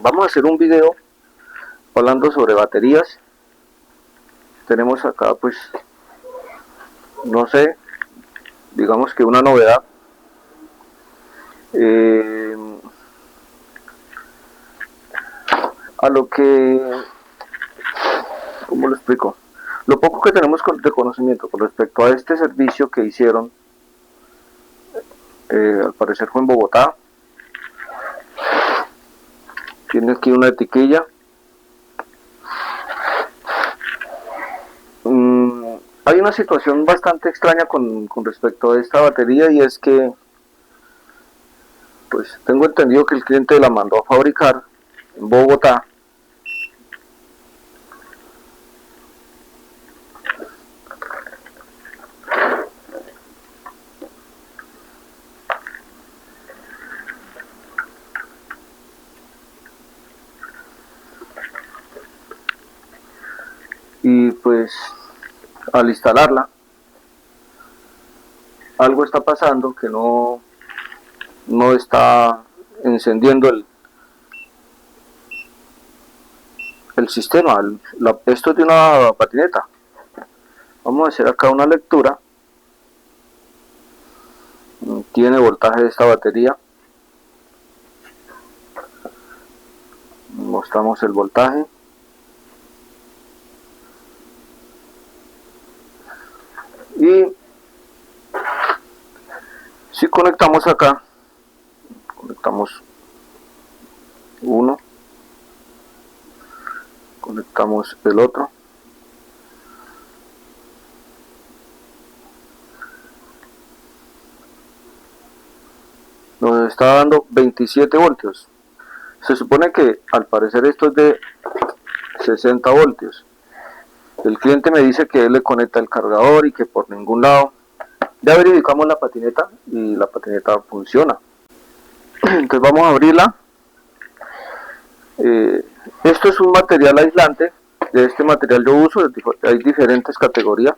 Vamos a hacer un video hablando sobre baterías. Tenemos acá, pues, no sé, digamos que una novedad. A lo que, ¿cómo lo explico? Lo poco que tenemos de conocimiento con respecto a este servicio que hicieron, al parecer fue en Bogotá. Tiene aquí una etiquilla. Hay una situación bastante extraña con respecto a esta batería, y es que, pues, tengo entendido que el cliente la mandó a fabricar en Bogotá. Y pues al instalarla, algo está pasando que no está encendiendo el sistema. Esto es de una patineta. Vamos a hacer acá una lectura. Tiene voltaje de esta batería. Mostramos el voltaje. Y si conectamos acá, conectamos uno, conectamos el otro, nos está dando 27 voltios. Se supone que al parecer esto es de 60 voltios. El cliente me dice que él le conecta el cargador y que por ningún lado. Ya verificamos la patineta y la patineta funciona. Entonces vamos a abrirla. Esto es un material aislante. De este material yo uso, hay diferentes categorías.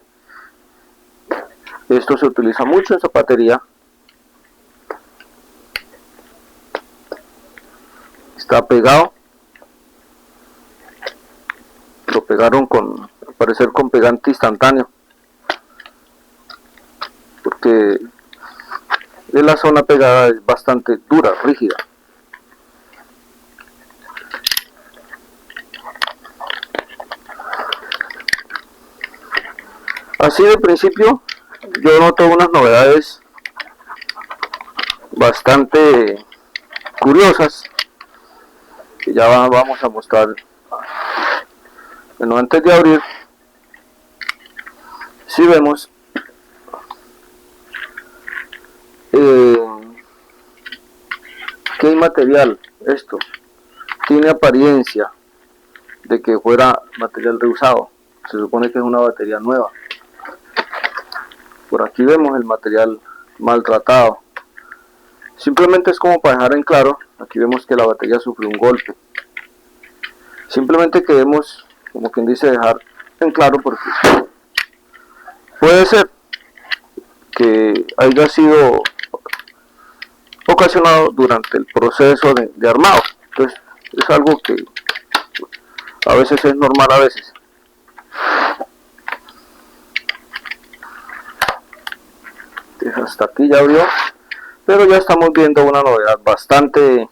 Esto se utiliza mucho en zapatería. Está pegado. Lo pegaron con, al parecer, con pegante instantáneo, porque la zona pegada es bastante dura, rígida. Así de principio yo noto unas novedades bastante curiosas que ya vamos a mostrar. Bueno, antes de abrir, si vemos que hay material. Esto tiene apariencia de que fuera material reusado. Se supone que es una batería nueva. Por aquí vemos el material maltratado. Simplemente es como para dejar en claro. Aquí vemos que la batería sufrió un golpe. Simplemente queremos, como quien dice, dejar en claro, porque puede ser que haya sido ocasionado durante el proceso de armado. Entonces es algo que a veces es normal, a veces. Hasta aquí ya abrió, pero ya estamos viendo una novedad bastante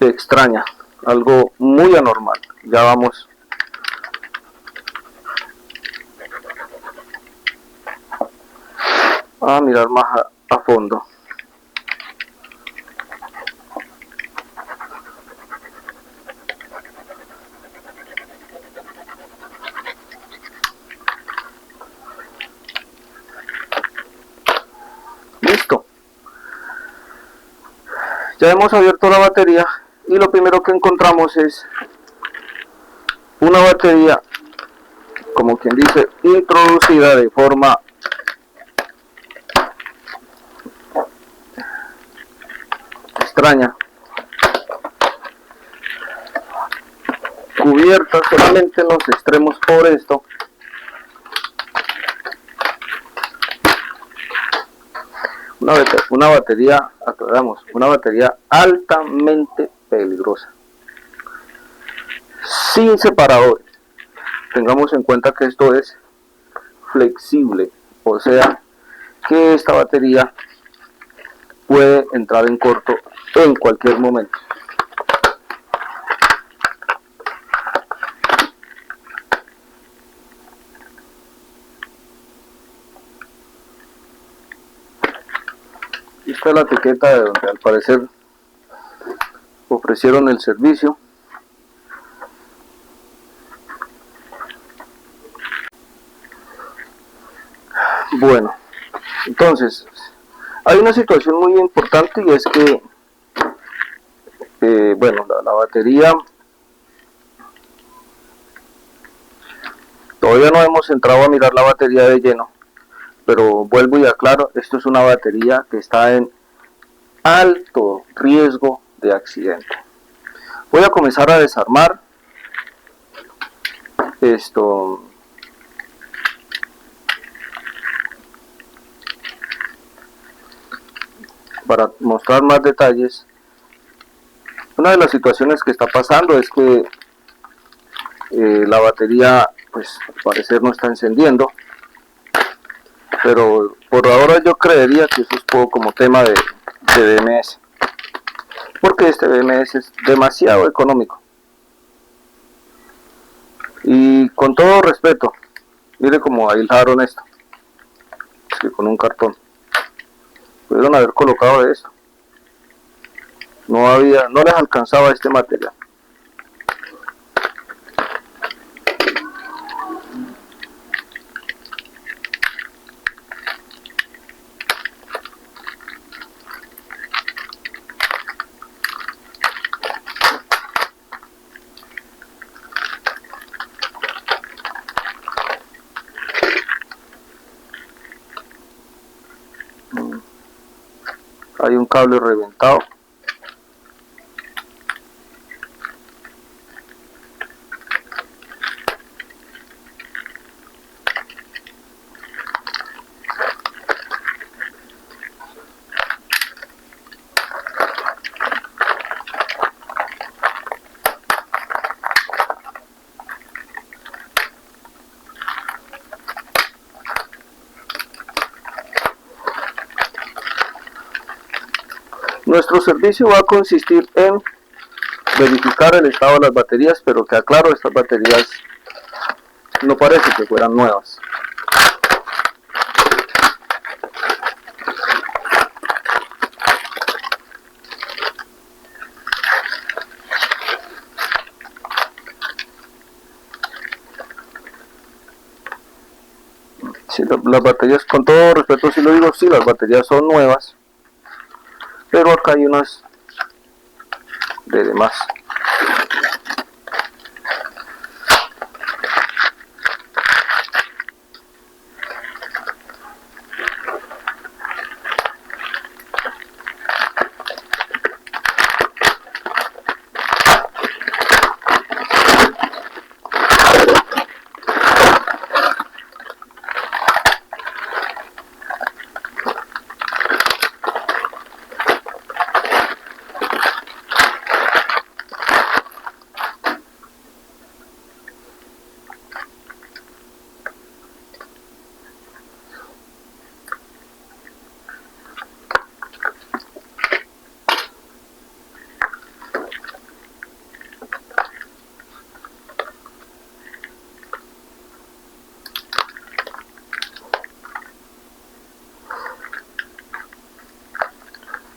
extraña, algo muy anormal. Ya vamos a mirar más a fondo. Listo. Ya hemos abierto la batería y lo primero que encontramos es una batería, como quien dice, introducida de forma extraña, cubierta solamente en los extremos por esto. Una batería, aclaramos, una batería altamente peligrosa, sin separadores. Tengamos en cuenta que esto es flexible, o sea que esta batería puede entrar en corto en cualquier momento. Esta es la etiqueta de donde al parecer ofrecieron el servicio. Bueno, entonces hay una situación muy importante, y es que bueno, la batería, todavía no hemos entrado a mirar la batería de lleno, pero vuelvo y aclaro, esto es una batería que está en alto riesgo de accidente. Voy a comenzar a desarmar esto. Para mostrar más detalles. Una de las situaciones que está pasando es que la batería, pues al parecer no está encendiendo, pero por ahora yo creería que eso es poco como tema de BMS, porque este BMS es demasiado económico. Y con todo respeto, mire cómo aislaron esto, es que con un cartón pudieron haber colocado de esto, no les alcanzaba este material. Hay un cable reventado. Nuestro servicio va a consistir en verificar el estado de las baterías, pero que aclaro, estas baterías no parece que fueran nuevas. Sí, las baterías, con todo respeto si lo digo, sí, las baterías son nuevas, pero acá hay unas de demás.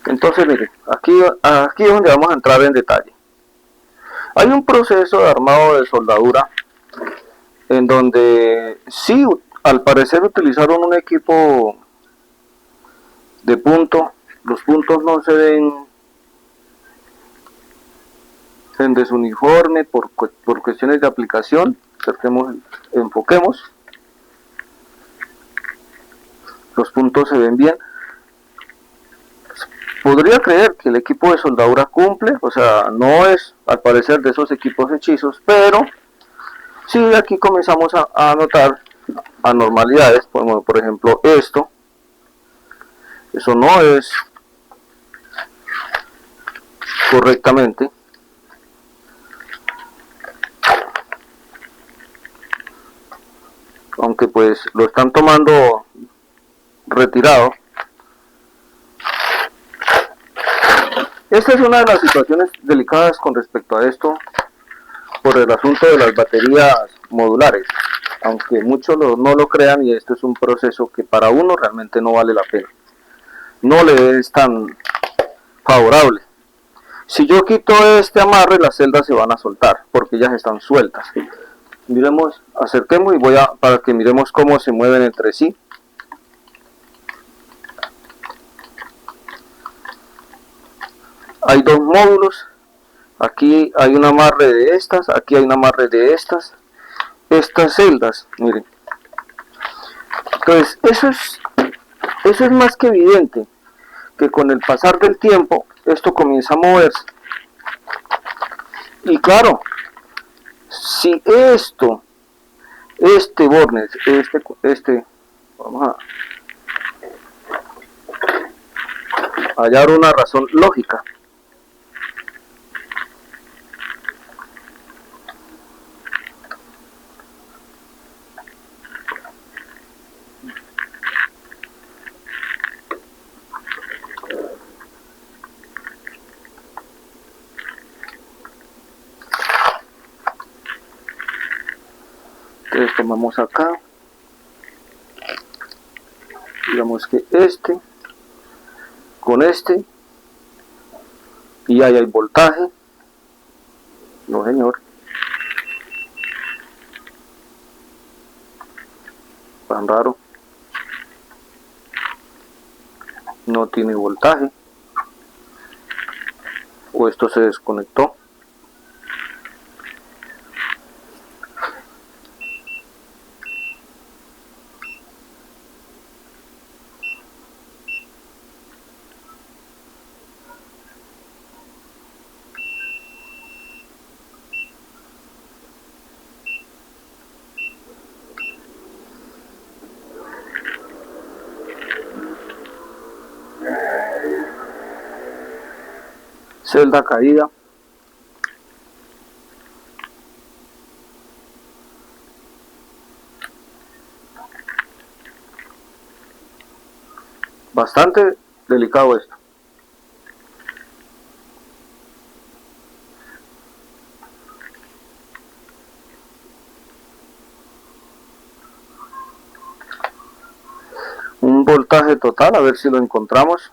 Entonces, mire, aquí es donde vamos a entrar en detalle. Hay un proceso de armado de soldadura en donde sí, al parecer utilizaron un equipo de punto. Los puntos no se ven en desuniforme por cuestiones de aplicación. Enfoquemos. Los puntos se ven bien. Podría creer que el equipo de soldadura cumple, o sea, no es al parecer de esos equipos hechizos, pero sí aquí comenzamos a notar anormalidades, como por ejemplo esto. Eso no es correctamente. Aunque pues lo están tomando retirado. Esta es una de las situaciones delicadas con respecto a esto, por el asunto de las baterías modulares, aunque muchos no lo crean, y esto es un proceso que para uno realmente no vale la pena, no le es tan favorable. Si yo quito este amarre, las celdas se van a soltar porque ellas están sueltas. Miremos, acerquemos y para que miremos cómo se mueven entre sí. Hay dos módulos, aquí hay un amarre de estas, aquí hay un amarre de estas celdas, miren. Entonces eso es más que evidente, que con el pasar del tiempo esto comienza a moverse. Y claro, si este bornes, vamos a hallar una razón lógica. Entonces tomamos acá, digamos que con y ahí hay voltaje. No señor, tan raro, no tiene voltaje, o esto se desconectó. Celda caída. Bastante delicado esto. Un voltaje total, a ver si lo encontramos.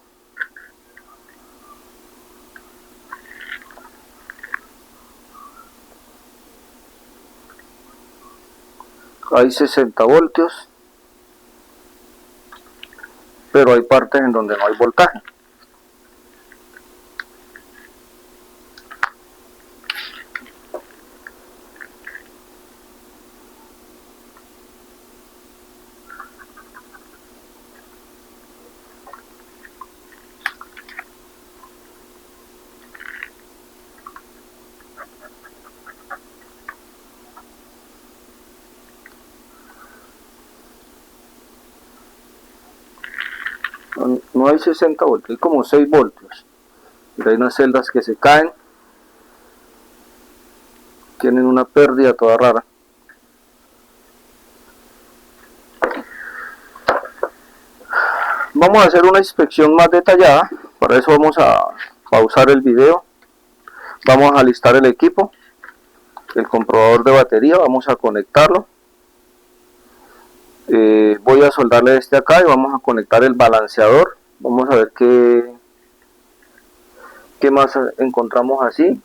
Hay 60 voltios, pero hay partes en donde no hay voltaje. No hay 60 voltios, hay como 6 voltios. Pero hay unas celdas que se caen, tienen una pérdida toda rara. Vamos a hacer una inspección más detallada, para eso vamos a pausar el video, vamos a alistar el equipo, el comprobador de batería, vamos a conectarlo. Voy a soldarle este acá y vamos a conectar el balanceador. Vamos a ver qué más encontramos así.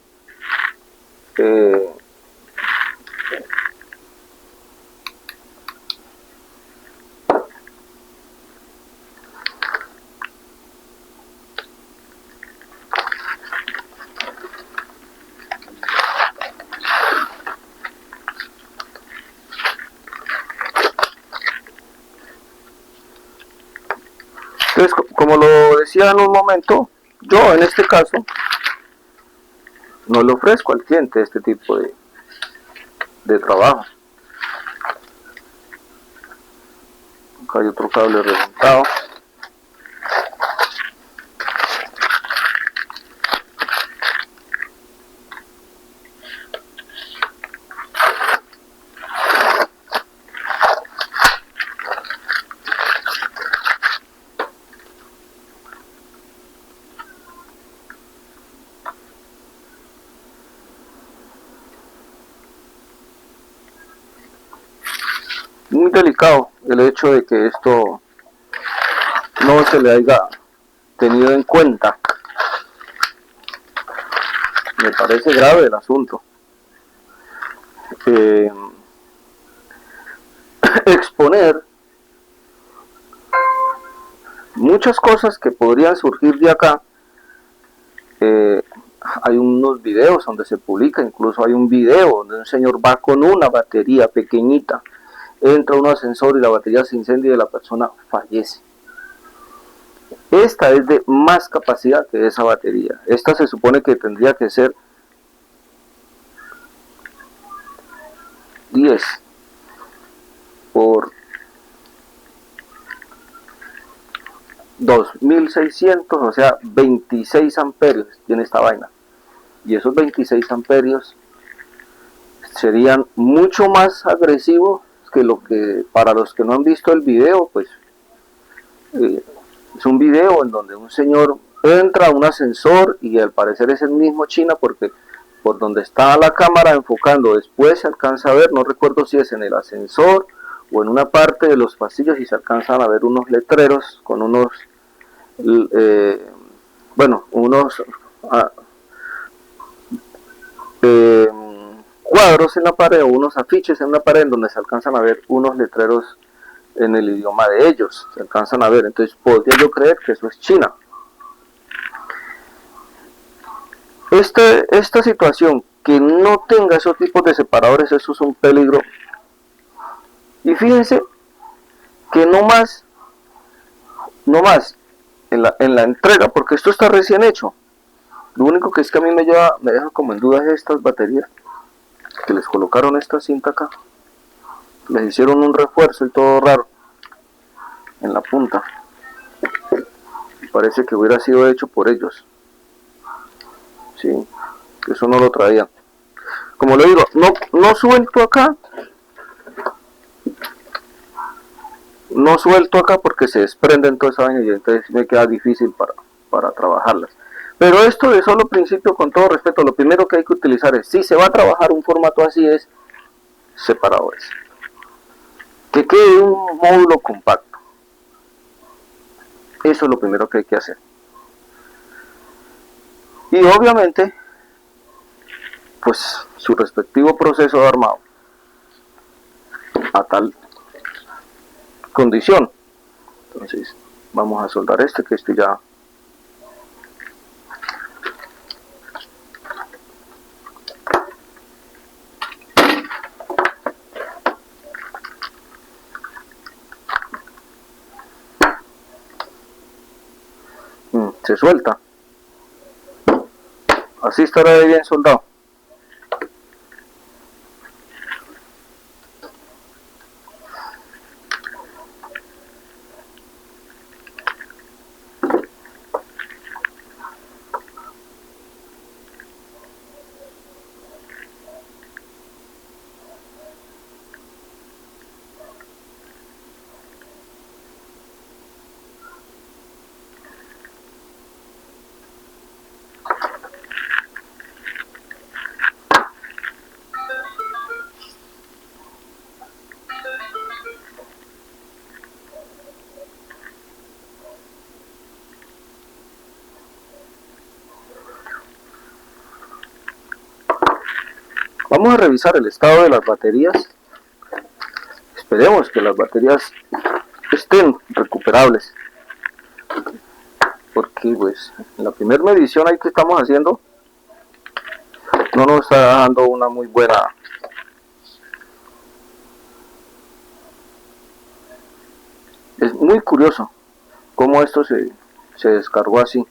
Entonces, como lo decía en un momento, yo en este caso no le ofrezco al cliente este tipo de trabajo. Acá hay otro cable reventado. muy delicado el hecho de que esto no se le haya tenido en cuenta. Me parece grave el asunto. Exponer muchas cosas que podrían surgir de acá. Hay unos videos donde se publica, incluso hay un video donde un señor va con una batería pequeñita, entra a un ascensor y la batería se incendia y la persona fallece. Esta es de más capacidad que esa batería. Esta se supone que tendría que ser 10 por 2600, o sea 26 amperios tiene esta vaina, y esos 26 amperios serían mucho más agresivos que lo que, para los que no han visto el video, pues es un video en donde un señor entra a un ascensor y al parecer es el mismo China, porque por donde está la cámara enfocando después se alcanza a ver, no recuerdo si es en el ascensor o en una parte de los pasillos, y se alcanzan a ver unos letreros con unos unos cuadros en la pared o unos afiches en la pared en donde se alcanzan a ver unos letreros en el idioma de ellos, se alcanzan a ver. Entonces podría yo creer que eso es China. Esta situación, que no tenga esos tipos de separadores, eso es un peligro. Y fíjense que no más en la entrega, porque esto está recién hecho. Lo único que es que a mí me deja como en duda es estas baterías, que les colocaron esta cinta acá, les hicieron un refuerzo y todo raro en la punta. Parece que hubiera sido hecho por ellos. Sí, eso no lo traían. Como le digo, no suelto acá. No suelto acá porque se desprenden toda esa vaina y entonces me queda difícil para trabajarlas. Pero esto de solo principio, con todo respeto, lo primero que hay que utilizar es, si se va a trabajar un formato así, es separadores. Que quede un módulo compacto. Eso es lo primero que hay que hacer. Y obviamente, pues su respectivo proceso de armado a tal condición. Entonces vamos a soldar que este ya se suelta. Así estará de bien soldado. Vamos a revisar el estado de las baterías. Esperemos que las baterías estén recuperables, porque pues en la primera medición ahí que estamos haciendo no nos está dando una muy buena. Es muy curioso cómo esto se descargó así.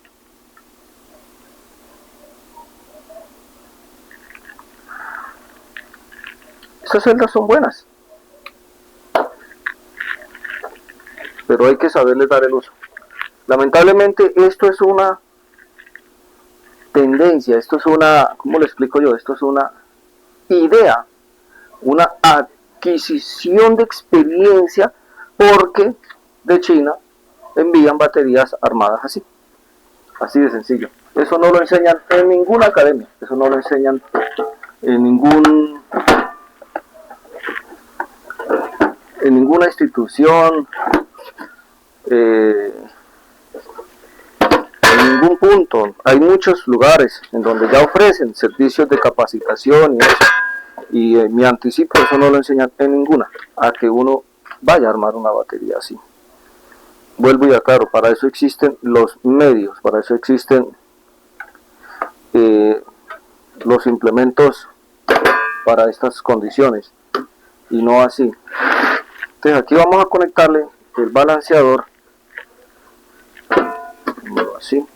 Estas celdas son buenas, pero hay que saberles dar el uso. Lamentablemente esto es una tendencia, esto es una, ¿cómo le explico yo? Esto es una idea, una adquisición de experiencia, porque de China envían baterías armadas así de sencillo. Eso no lo enseñan en ninguna academia, eso no lo enseñan en en ninguna institución, en ningún punto. Hay muchos lugares en donde ya ofrecen servicios de capacitación y eso. Y mi anticipo, eso no lo enseñan en ninguna, a que uno vaya a armar una batería así. Vuelvo y aclaro, para eso existen los medios, para eso existen los implementos para estas condiciones, y no así. Entonces aquí vamos a conectarle el balanceador, así.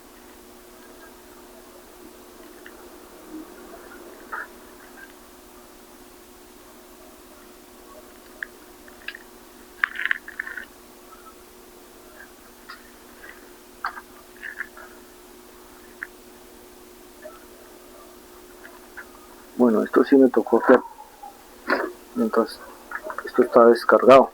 Bueno, esto sí me tocó hacer mientras esto está descargado.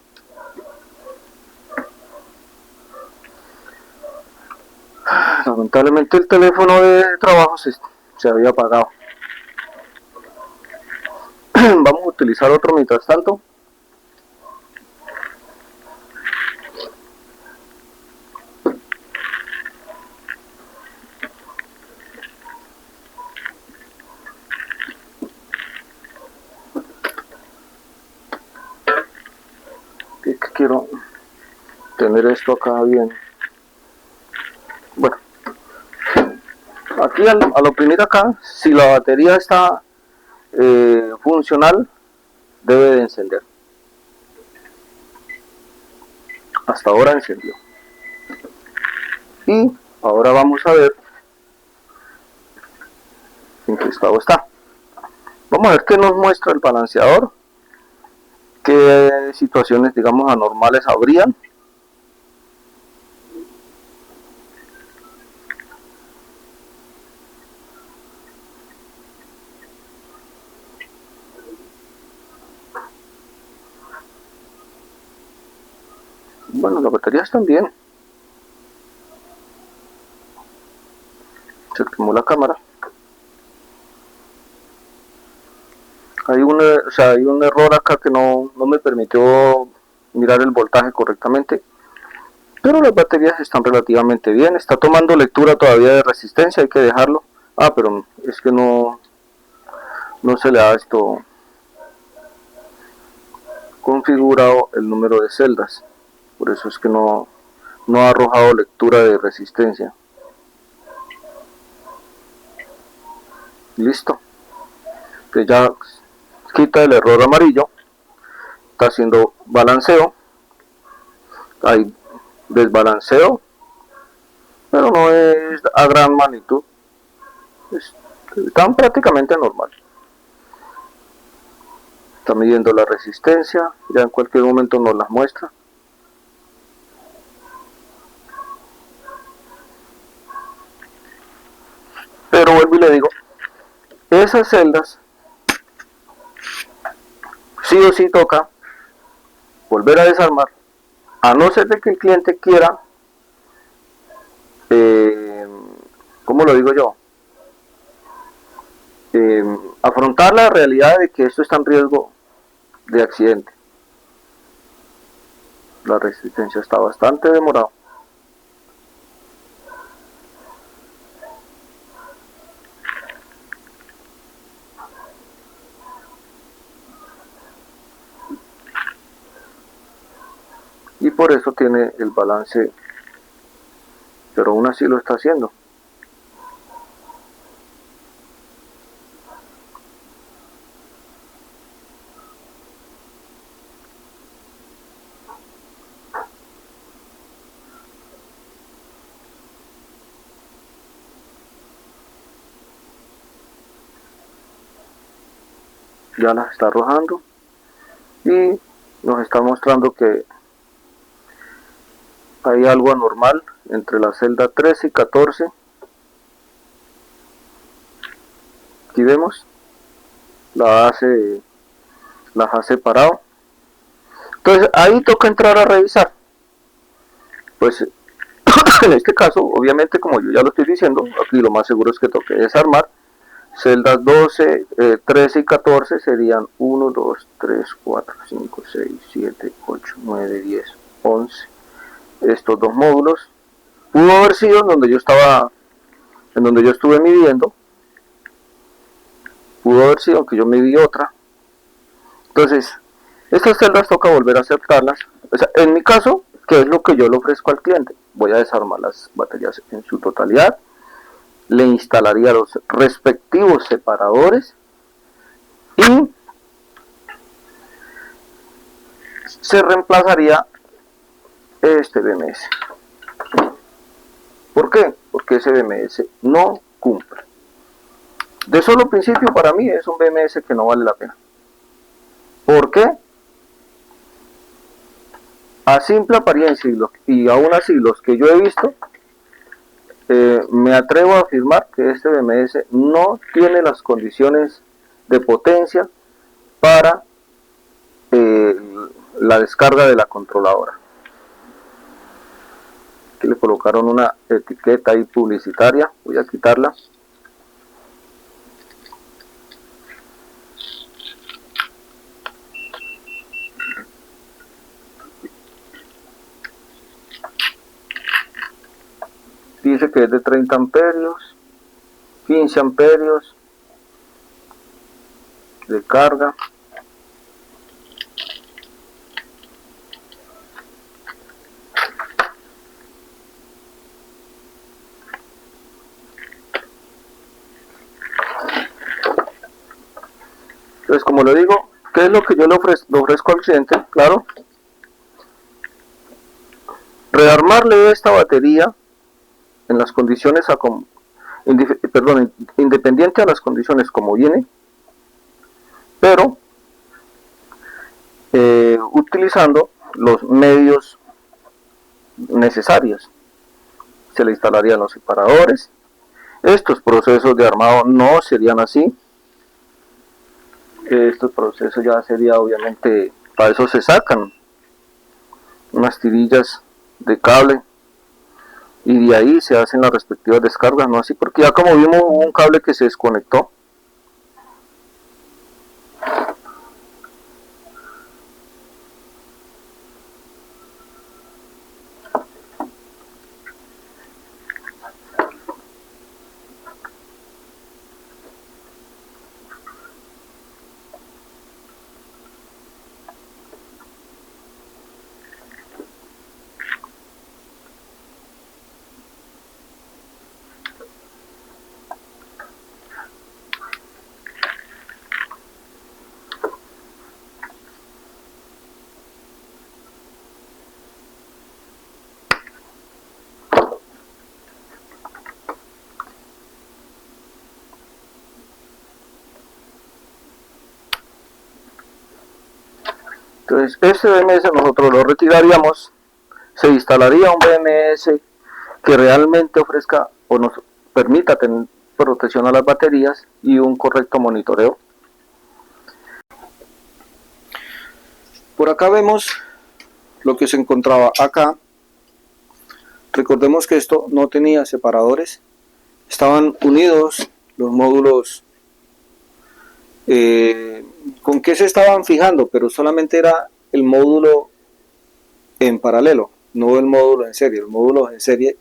Lamentablemente el teléfono de trabajo se había apagado. Vamos a utilizar otro mientras tanto. Quiero tener esto acá bien. Bueno, aquí al oprimir acá, si la batería está funcional, debe de encender. Hasta ahora encendió. Y ahora vamos a ver en qué estado está. Vamos a ver qué nos muestra el balanceador, qué situaciones, digamos, anormales habrían. Bueno, las baterías están bien. Se quemó la cámara. Hay un error acá que no me permitió mirar el voltaje correctamente, pero las baterías están relativamente bien. Está tomando lectura todavía de resistencia, hay que dejarlo. Pero es que no se le ha esto configurado el número de celdas, por eso es que no ha arrojado lectura de resistencia. Listo, que ya quita el error amarillo, está haciendo balanceo, hay desbalanceo, pero no es a gran magnitud, están prácticamente normal. Está midiendo la resistencia, ya en cualquier momento nos las muestra. Pero vuelvo y le digo, esas celdas sí o sí toca volver a desarmar, a no ser de que el cliente quiera, ¿cómo lo digo yo? Afrontar la realidad de que esto está en riesgo de accidente. La resistencia está bastante demorada. Y por eso tiene el balance, pero aún así lo está haciendo. Ya las está arrojando y nos está mostrando que hay algo anormal entre la celda 13 y 14. Aquí vemos las ha separado. Entonces ahí toca entrar a revisar. Pues en este caso, obviamente, como yo ya lo estoy diciendo, aquí lo más seguro es que toque desarmar. celdas 12, 13 y 14 serían 1, 2, 3, 4, 5, 6, 7, 8, 9, 10, 11. Estos dos módulos. Pudo haber sido en donde yo estaba, en donde yo estuve midiendo. Pudo haber sido que yo midí otra. Entonces, estas celdas toca volver a aceptarlas. O sea, en mi caso, ¿qué es lo que yo le ofrezco al cliente? Voy a desarmar las baterías en su totalidad, le instalaría los respectivos separadores y se reemplazaría este BMS. ¿Por qué? Porque ese BMS no cumple. De solo principio, para mí es un BMS que no vale la pena. ¿Por qué? A simple apariencia y aún así los que yo he visto, me atrevo a afirmar que este BMS no tiene las condiciones de potencia para la descarga de la controladora. Aquí le colocaron una etiqueta ahí publicitaria, voy a quitarla. Dice que es de 30 amperios, 15 amperios de carga. Entonces, como le digo, ¿qué es lo que yo le ofrezco al cliente? Claro, rearmarle esta batería en las condiciones, independiente a las condiciones como viene, pero utilizando los medios necesarios. Se le instalarían los separadores. Estos procesos de armado no serían así. Estos procesos ya sería, obviamente, para eso se sacan unas tirillas de cable y de ahí se hacen las respectivas descargas, no así, porque ya como vimos hubo un cable que se desconectó. Entonces este BMS nosotros lo retiraríamos, se instalaría un BMS que realmente ofrezca o nos permita tener protección a las baterías y un correcto monitoreo. Por acá vemos lo que se encontraba acá. Recordemos que esto no tenía separadores, estaban unidos los módulos. ¿Con qué se estaban fijando? Pero solamente era el módulo en paralelo, no el módulo en serie. Los módulos en serie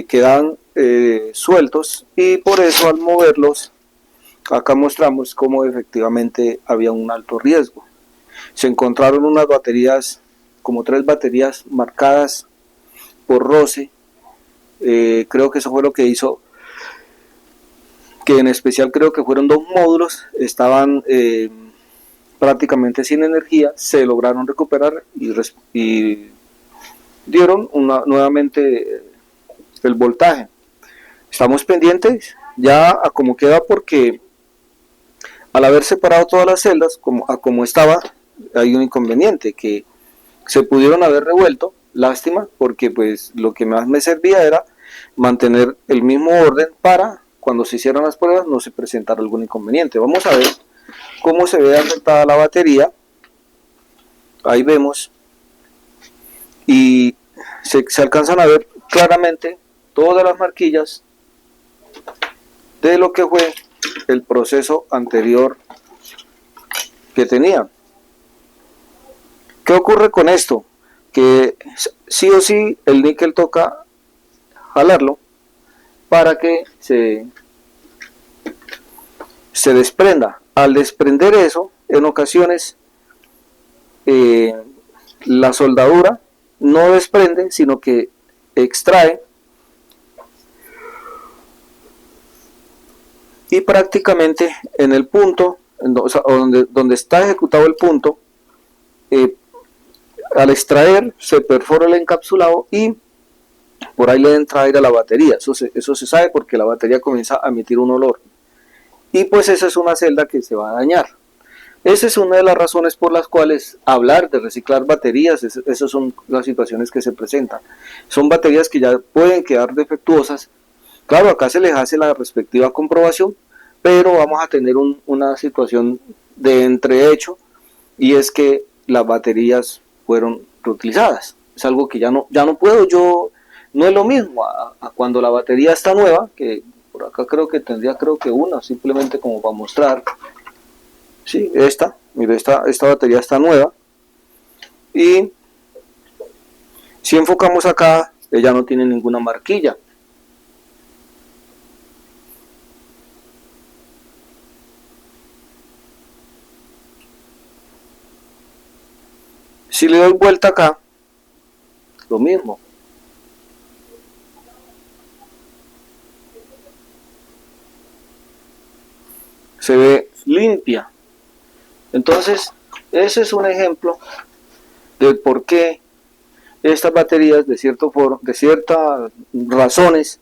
quedan sueltos y por eso al moverlos, acá mostramos cómo efectivamente había un alto riesgo. Se encontraron unas baterías, como 3 baterías marcadas por roce. Creo que eso fue lo que hizo que en especial creo que fueron 2 módulos, estaban prácticamente sin energía, se lograron recuperar y dieron nuevamente el voltaje. Estamos pendientes ya a cómo queda, porque al haber separado todas las celdas como estaba, hay un inconveniente, que se pudieron haber revuelto. Lástima, porque pues lo que más me servía era mantener el mismo orden para cuando se hicieran las pruebas no se presentara algún inconveniente. Vamos a ver cómo se ve afectada la batería. Ahí vemos y se alcanzan a ver claramente todas las marquillas de lo que fue el proceso anterior que tenía. ¿Qué ocurre con esto? Que sí o sí el níquel toca jalarlo para que se desprenda. Al desprender eso, en ocasiones la soldadura no desprende, sino que extrae, y prácticamente en el punto, o sea, donde está ejecutado el punto, al extraer se perfora el encapsulado y por ahí le entra aire a la batería. Eso se sabe porque la batería comienza a emitir un olor. Y pues esa es una celda que se va a dañar. Esa es una de las razones por las cuales hablar de reciclar baterías, esas son las situaciones que se presentan. Son baterías que ya pueden quedar defectuosas. Claro, acá se les hace la respectiva comprobación, pero vamos a tener una situación de entrehecho, y es que las baterías fueron reutilizadas. Es algo que ya no puedo yo, no es lo mismo a cuando la batería está nueva, que por acá creo que una, simplemente como para mostrar. Sí, mire, esta batería está nueva, y si enfocamos acá, ella no tiene ninguna marquilla. Si le doy vuelta acá, lo mismo. Se ve limpia. Entonces, ese es un ejemplo de por qué estas baterías, de ciertas razones,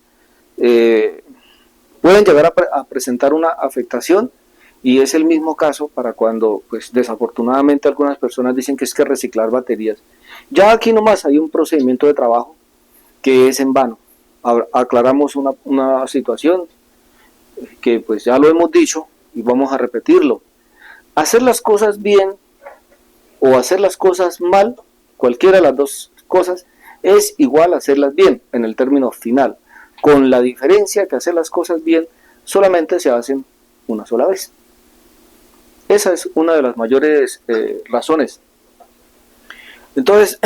pueden llegar a presentar una afectación, y es el mismo caso para cuando, pues desafortunadamente, algunas personas dicen que es que reciclar baterías. Ya aquí nomás hay un procedimiento de trabajo que es en vano. Aclaramos una situación que pues ya lo hemos dicho y vamos a repetirlo. Hacer las cosas bien o hacer las cosas mal, cualquiera de las dos cosas, es igual a hacerlas bien en el término final, con la diferencia que hacer las cosas bien solamente se hacen una sola vez. Esa es una de las mayores razones. Entonces,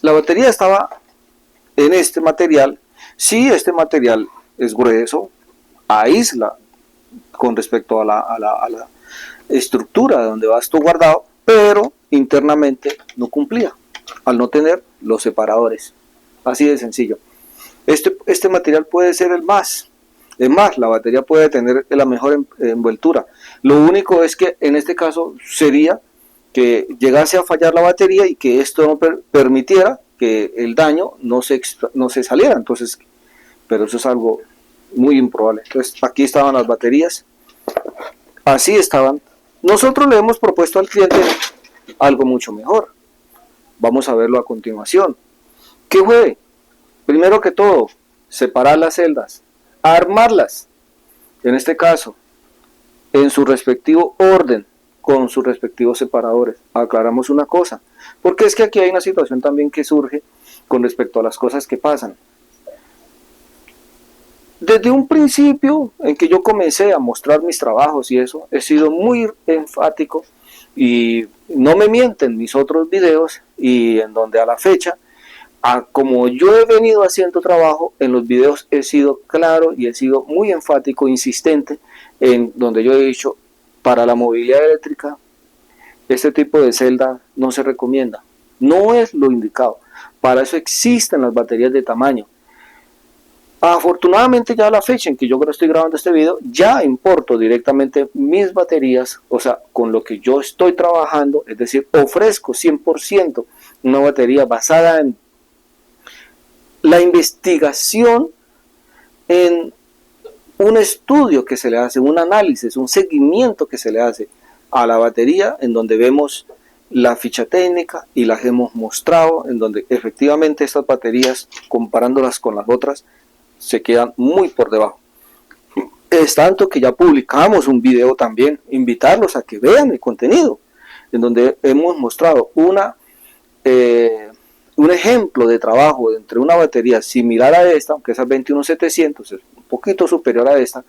la batería estaba en este material. Si este material es grueso, aísla con respecto a la estructura donde va esto guardado, pero internamente no cumplía al no tener los separadores. Así de sencillo. Este material puede ser el más. Es más, la batería puede tener la mejor envoltura. Lo único es que en este caso sería que llegase a fallar la batería y que esto no permitiera que el daño no se saliera. Entonces, pero eso es algo muy improbable. Entonces, aquí estaban las baterías. Así estaban. Nosotros le hemos propuesto al cliente algo mucho mejor. Vamos a verlo a continuación. ¿Qué fue? Primero que todo, separar las celdas, armarlas, en este caso, en su respectivo orden, con sus respectivos separadores. Aclaramos una cosa, porque es que aquí hay una situación también que surge con respecto a las cosas que pasan. Desde un principio en que yo comencé a mostrar mis trabajos y eso, he sido muy enfático, y no me mienten mis otros videos, y en donde a la fecha, como yo he venido haciendo trabajo en los videos, he sido claro y he sido muy enfático, insistente, en donde yo he dicho, para la movilidad eléctrica, este tipo de celda no se recomienda, no es lo indicado. Para eso existen las baterías de tamaño. Afortunadamente, ya a la fecha en que yo estoy grabando este video, ya importo directamente mis baterías, o sea, con lo que yo estoy trabajando, es decir, ofrezco 100% una batería basada en la investigación, en un estudio que se le hace, un análisis, un seguimiento que se le hace a la batería, en donde vemos la ficha técnica y las hemos mostrado, en donde efectivamente estas baterías, comparándolas con las otras, se quedan muy por debajo. Es tanto que ya publicamos un video también, invitarlos a que vean el contenido, en donde hemos mostrado un ejemplo de trabajo entre una batería similar a esta, aunque esa es 21700, es un poquito superior a esta,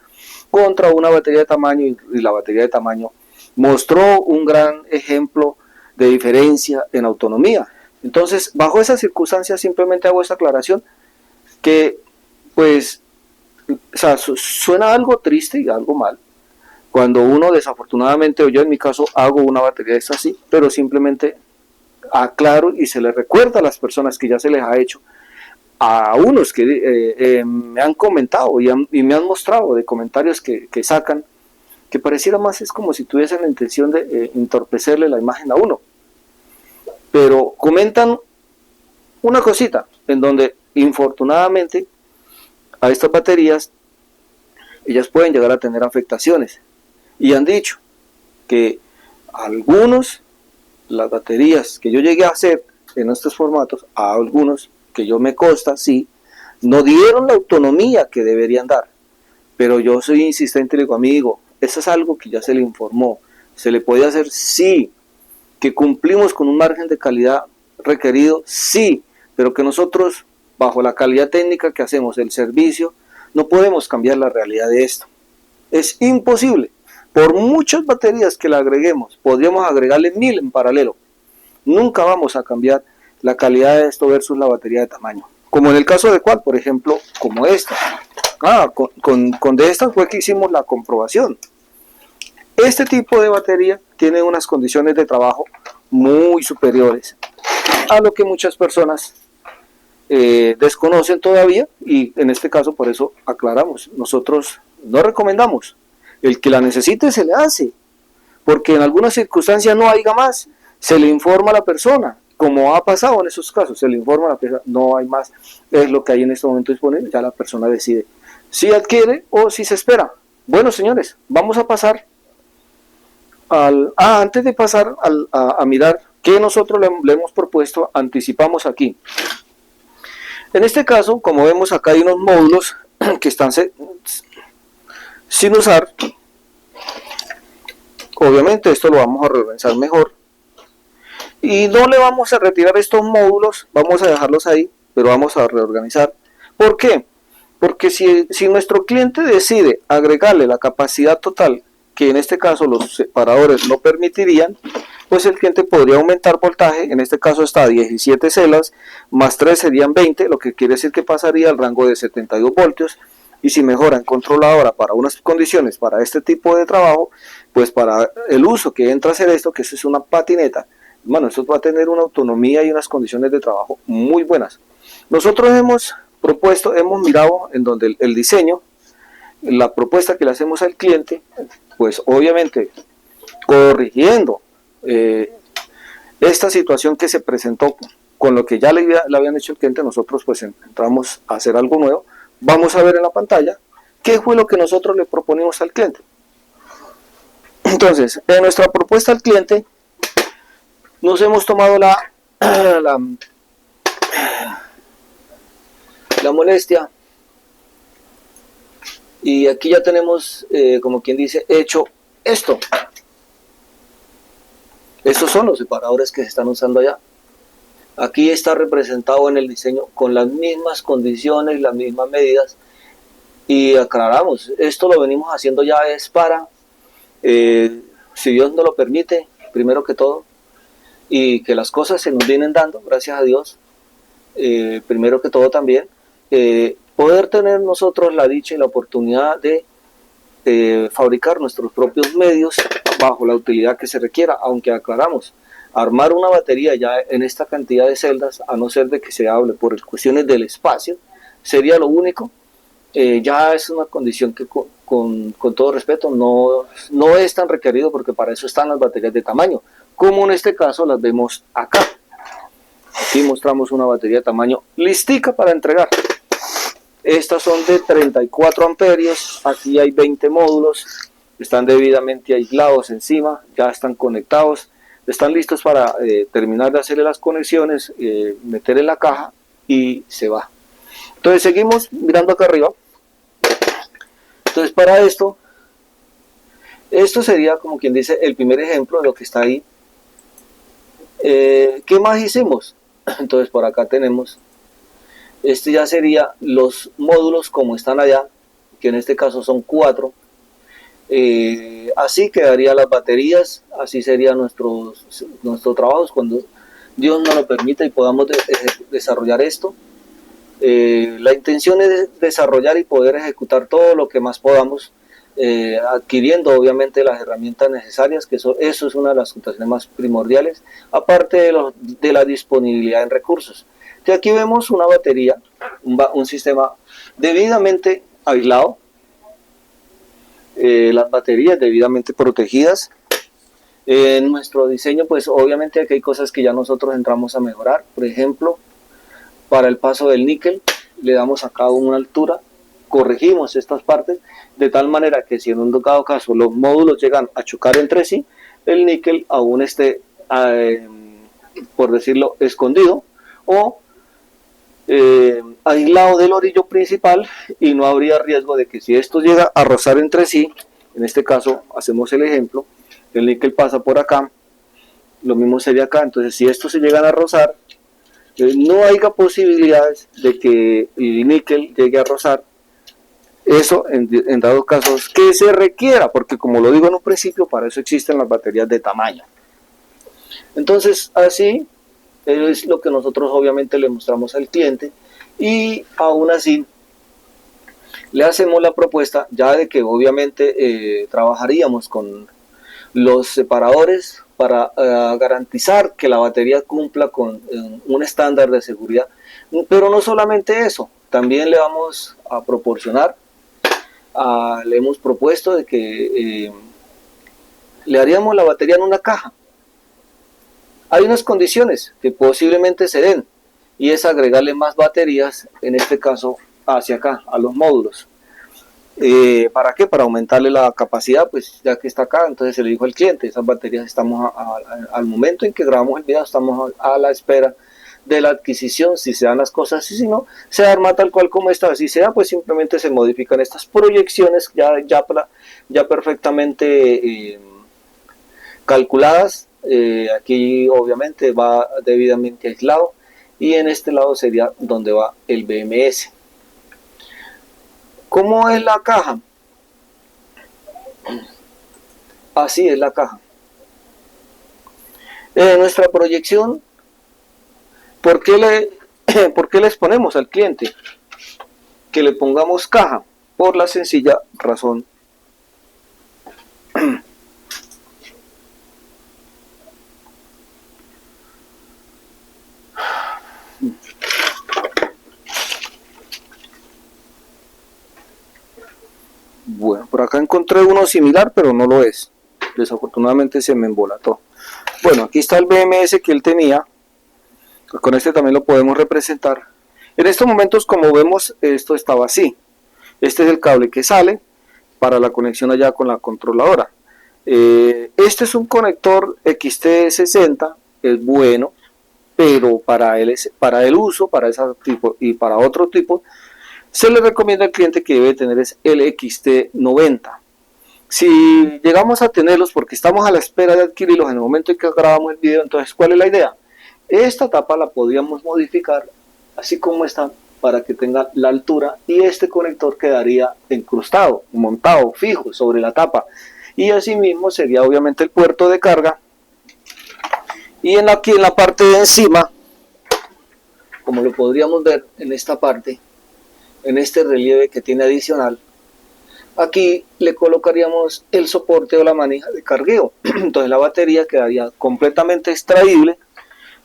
contra una batería de tamaño, y la batería de tamaño mostró un gran ejemplo de diferencia en autonomía. Entonces, bajo esas circunstancias, simplemente hago esta aclaración que, pues, o sea, suena algo triste y algo mal cuando uno desafortunadamente, o yo en mi caso hago una batería de esta así, pero simplemente aclaro y se les recuerda a las personas que ya se les ha hecho, a unos que me han comentado y me han mostrado de comentarios que sacan, que pareciera más es como si tuviesen la intención de entorpecerle la imagen a uno. Pero comentan una cosita en donde infortunadamente a estas baterías ellas pueden llegar a tener afectaciones, y han dicho que algunos, las baterías que yo llegué a hacer en estos formatos, a algunos que yo me consta, sí, no dieron la autonomía que deberían dar. Pero yo soy insistente y le digo, amigo, eso es algo que ya se le informó, se le puede hacer, sí, que cumplimos con un margen de calidad requerido, sí, pero que nosotros, bajo la calidad técnica que hacemos, el servicio, no podemos cambiar la realidad de esto. Es imposible. Por muchas baterías que le agreguemos, podríamos agregarle 1000 en paralelo. Nunca vamos a cambiar la calidad de esto versus la batería de tamaño. Como en el caso de cuál, por ejemplo, como esta. Con de estas fue que hicimos la comprobación. Este tipo de batería tiene unas condiciones de trabajo muy superiores a lo que muchas personas desconocen todavía, y en este caso por eso aclaramos, nosotros no recomendamos. El que la necesite se le hace, porque en algunas circunstancias no haya más, se le informa a la persona, como ha pasado en esos casos, se le informa a la persona, no hay más, es lo que hay en este momento disponible, ya la persona decide si adquiere o si se espera. Bueno, señores, vamos a pasar antes de pasar a mirar qué nosotros le hemos propuesto, anticipamos aquí. En este caso, como vemos acá hay unos módulos que están sin usar. Obviamente esto lo vamos a reorganizar mejor y no le vamos a retirar estos módulos, vamos a dejarlos ahí, pero vamos a reorganizar. ¿Por qué? Porque si nuestro cliente decide agregarle la capacidad total, que en este caso los separadores no permitirían, pues el cliente podría aumentar voltaje, en este caso está a 17 celdas, más 3 serían 20, lo que quiere decir que pasaría al rango de 72 voltios, y si mejora en controladora para unas condiciones, para este tipo de trabajo, pues para el uso que entra a hacer esto, que eso es una patineta, bueno, esto va a tener una autonomía y unas condiciones de trabajo muy buenas. Nosotros hemos propuesto, hemos mirado en donde el diseño, la propuesta que le hacemos al cliente, pues obviamente corrigiendo esta situación que se presentó con lo que ya le habían hecho el cliente, nosotros pues entramos a hacer algo nuevo. Vamos a ver en la pantalla qué fue lo que nosotros le proponimos al cliente. Entonces, en nuestra propuesta al cliente nos hemos tomado la molestia, y aquí ya tenemos, como quien dice, hecho esto. Estos son los separadores que se están usando allá. Aquí está representado en el diseño con las mismas condiciones, las mismas medidas, y aclaramos, esto lo venimos haciendo ya es para, si Dios nos lo permite, primero que todo, y que las cosas se nos vienen dando, gracias a Dios, primero que todo también, poder tener nosotros la dicha y la oportunidad de fabricar nuestros propios medios bajo la utilidad que se requiera, aunque aclaramos, armar una batería ya en esta cantidad de celdas, a no ser de que se hable por cuestiones del espacio, sería lo único. Ya es una condición que con todo respeto no es tan requerido, porque para eso están las baterías de tamaño, como en este caso las vemos acá. Aquí mostramos una batería de tamaño listica para entregar. Estas son de 34 amperios, aquí hay 20 módulos, están debidamente aislados encima, ya están conectados, están listos para terminar de hacerle las conexiones, meter en la caja y se va. Entonces seguimos mirando acá arriba. Entonces para esto sería, como quien dice, el primer ejemplo de lo que está ahí. ¿Qué más hicimos? Entonces por acá tenemos, este ya sería los módulos como están allá, que en este caso son 4, Así quedarían las baterías, así serían nuestros trabajos cuando Dios nos lo permita y podamos desarrollar esto. La intención es desarrollar y poder ejecutar todo lo que más podamos, adquiriendo obviamente las herramientas necesarias, que eso es una de las situaciones más primordiales, aparte de la disponibilidad en recursos. Y aquí vemos una batería, un sistema debidamente aislado, las baterías debidamente protegidas. En nuestro diseño, pues obviamente aquí hay cosas que ya nosotros entramos a mejorar. Por ejemplo, para el paso del níquel, le damos acá una altura, corregimos estas partes, de tal manera que si en un dado caso los módulos llegan a chocar entre sí, el níquel aún esté, por decirlo, escondido o aislado del orillo principal, y no habría riesgo de que si esto llega a rozar entre sí, en este caso hacemos el ejemplo, el níquel pasa por acá, lo mismo sería acá, entonces si estos se llegan a rozar, no haya posibilidades de que el níquel llegue a rozar, eso en dados casos que se requiera, porque como lo digo en un principio, para eso existen las baterías de tamaño. Entonces así es lo que nosotros obviamente le mostramos al cliente, y aún así le hacemos la propuesta ya de que obviamente trabajaríamos con los separadores para garantizar que la batería cumpla con un estándar de seguridad. Pero no solamente eso, también le vamos a proporcionar, le hemos propuesto de que le haríamos la batería en una caja. Hay unas condiciones que posiblemente se den, y es agregarle más baterías, en este caso hacia acá, a los módulos. ¿Para qué? Para aumentarle la capacidad, pues ya que está acá, entonces se le dijo al cliente, esas baterías estamos al momento en que grabamos el video, estamos a la espera de la adquisición, si se dan las cosas, y si no, se arma tal cual como está. Si se da, pues simplemente se modifican estas proyecciones ya perfectamente calculadas. Aquí obviamente va debidamente aislado, y en este lado sería donde va el BMS. ¿Cómo es la caja? Así es la caja. Nuestra proyección, ¿por qué les ponemos al cliente que le pongamos caja? Por la sencilla razón bueno, por acá encontré uno similar, pero no lo es. Desafortunadamente se me embolató. Bueno, aquí está el BMS que él tenía. Con este también lo podemos representar. En estos momentos, como vemos, esto estaba así. Este es el cable que sale para la conexión allá con la controladora. Este es un conector XT60, es bueno, pero para el uso, para ese tipo y para otro tipo, se le recomienda al cliente que debe tener es el XT90. Si llegamos a tenerlos, porque estamos a la espera de adquirirlos en el momento en que grabamos el video, entonces ¿cuál es la idea? Esta tapa la podríamos modificar así como está, para que tenga la altura, y este conector quedaría incrustado, montado, fijo sobre la tapa, y así mismo sería obviamente el puerto de carga. Y aquí en la parte de encima, como lo podríamos ver en esta parte, en este relieve que tiene adicional, aquí le colocaríamos el soporte o la manija de cargueo. Entonces la batería quedaría completamente extraíble,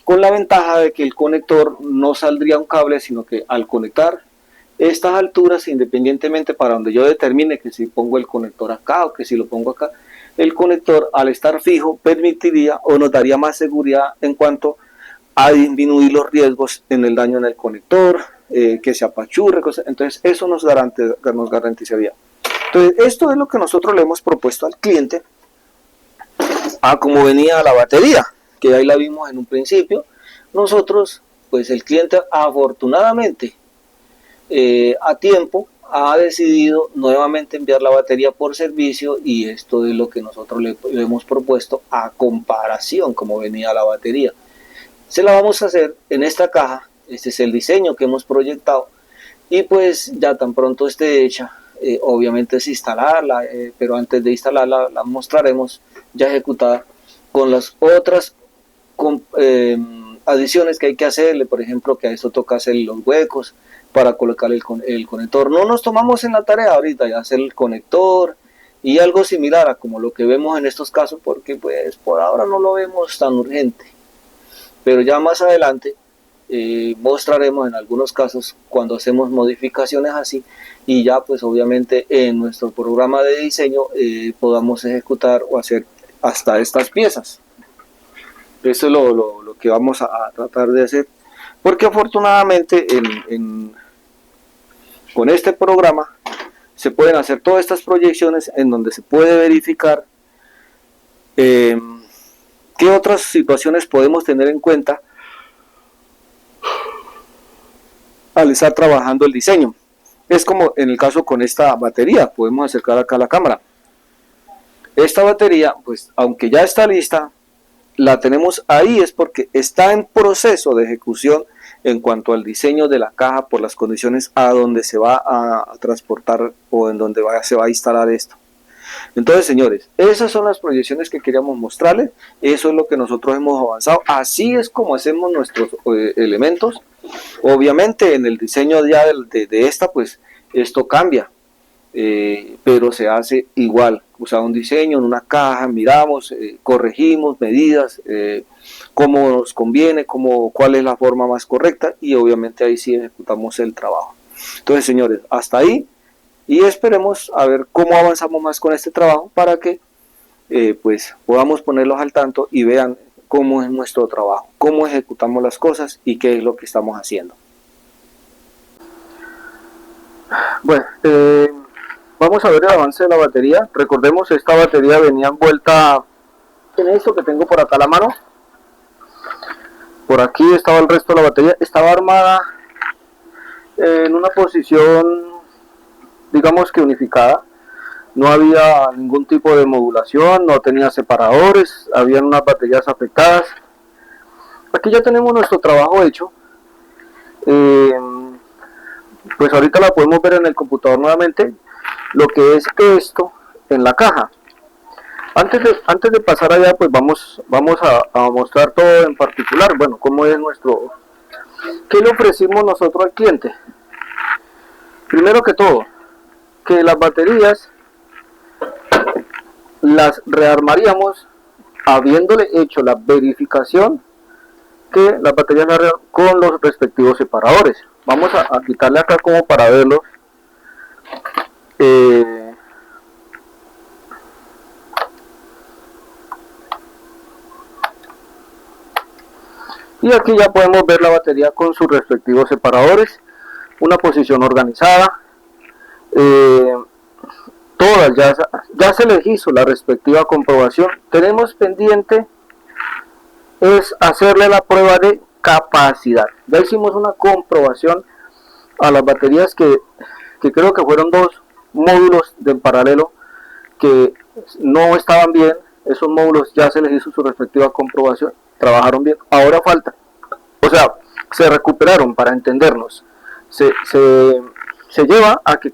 con la ventaja de que el conector no saldría un cable, sino que al conectar estas alturas, independientemente para donde yo determine que si pongo el conector acá o que si lo pongo acá, el conector al estar fijo permitiría o nos daría más seguridad en cuanto a disminuir los riesgos en el daño en el conector, que se apachurre, cosas. Entonces eso nos garantizaría. Entonces esto es lo que nosotros le hemos propuesto al cliente, a como venía la batería, que ahí la vimos en un principio. Nosotros, pues el cliente afortunadamente a tiempo ha decidido nuevamente enviar la batería por servicio, y esto es lo que nosotros le hemos propuesto a comparación como venía la batería. Se la vamos a hacer en esta caja. Este es el diseño que hemos proyectado, y pues ya tan pronto esté hecha, obviamente es instalarla, pero antes de instalarla la mostraremos ya ejecutada con las otras adiciones que hay que hacerle, por ejemplo, que a esto toca hacer los huecos para colocar el conector. No nos tomamos en la tarea ahorita de hacer el conector y algo similar a como lo que vemos en estos casos, porque pues por ahora no lo vemos tan urgente, pero ya más adelante mostraremos en algunos casos cuando hacemos modificaciones así, y ya pues obviamente en nuestro programa de diseño podamos ejecutar o hacer hasta estas piezas. Eso es lo que vamos a tratar de hacer, porque afortunadamente con este programa se pueden hacer todas estas proyecciones en donde se puede verificar qué otras situaciones podemos tener en cuenta al estar trabajando el diseño. Es como en el caso con esta batería, podemos acercar acá la cámara. Esta batería, pues aunque ya está lista, la tenemos ahí es porque está en proceso de ejecución en cuanto al diseño de la caja por las condiciones a donde se va a transportar o en donde se va a instalar esto. Entonces, señores, esas son las proyecciones que queríamos mostrarles, eso es lo que nosotros hemos avanzado, así es como hacemos nuestros elementos. Obviamente en el diseño ya de esta, pues esto cambia, pero se hace igual, o sea, un diseño en una caja, miramos, corregimos medidas, cómo nos conviene, cuál es la forma más correcta, y obviamente ahí sí ejecutamos el trabajo. Entonces, señores, hasta ahí, y esperemos a ver cómo avanzamos más con este trabajo para que pues podamos ponerlos al tanto y vean cómo es nuestro trabajo, cómo ejecutamos las cosas y qué es lo que estamos haciendo. Bueno, vamos a ver el avance de la batería. Recordemos, esta batería venía envuelta en esto que tengo por acá a la mano. Por aquí estaba el resto de la batería, estaba armada en una posición, digamos que unificada. No había ningún tipo de modulación, no tenía separadores, habían unas baterías afectadas. Aquí ya tenemos nuestro trabajo hecho. Pues ahorita la podemos ver en el computador nuevamente, lo que es esto en la caja. Antes de pasar allá, pues vamos a mostrar todo en particular. Bueno, cómo es qué le ofrecimos nosotros al cliente. Primero que todo, que las baterías las rearmaríamos habiéndole hecho la verificación que las baterías con los respectivos separadores. Vamos a quitarle acá como para verlo. Y aquí ya podemos ver la batería con sus respectivos separadores, una posición organizada. Todas ya se les hizo la respectiva comprobación. Tenemos pendiente es hacerle la prueba de capacidad. Ya hicimos una comprobación a las baterías que creo que fueron dos módulos de en paralelo que no estaban bien. Esos módulos ya se les hizo su respectiva comprobación, trabajaron bien. Ahora falta, o sea, se recuperaron, para entendernos. Se lleva a que